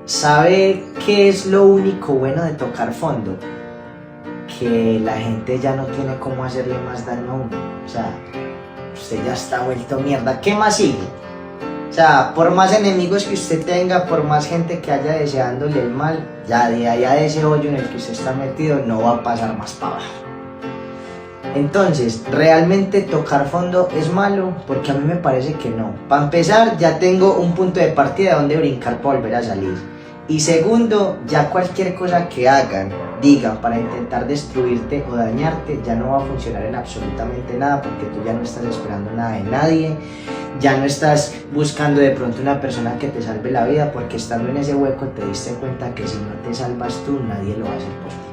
¿Sabe qué es lo único bueno de tocar fondo? Que la gente ya no tiene cómo hacerle más daño a uno. O sea, usted ya está vuelto mierda. ¿Qué más sigue? O sea, por más enemigos que usted tenga, por más gente que haya deseándole el mal, ya de allá de ese hoyo en el que usted está metido no va a pasar más para abajo. Entonces, ¿realmente tocar fondo es malo? Porque a mí me parece que no. Para empezar, ya tengo un punto de partida donde brincar para volver a salir. Y segundo, ya cualquier cosa que hagan, digan para intentar destruirte o dañarte, ya no va a funcionar en absolutamente nada, porque tú ya no estás esperando nada de nadie, ya no estás buscando de pronto una persona que te salve la vida, porque estando en ese hueco te diste cuenta que si no te salvas tú, nadie lo va a hacer por ti.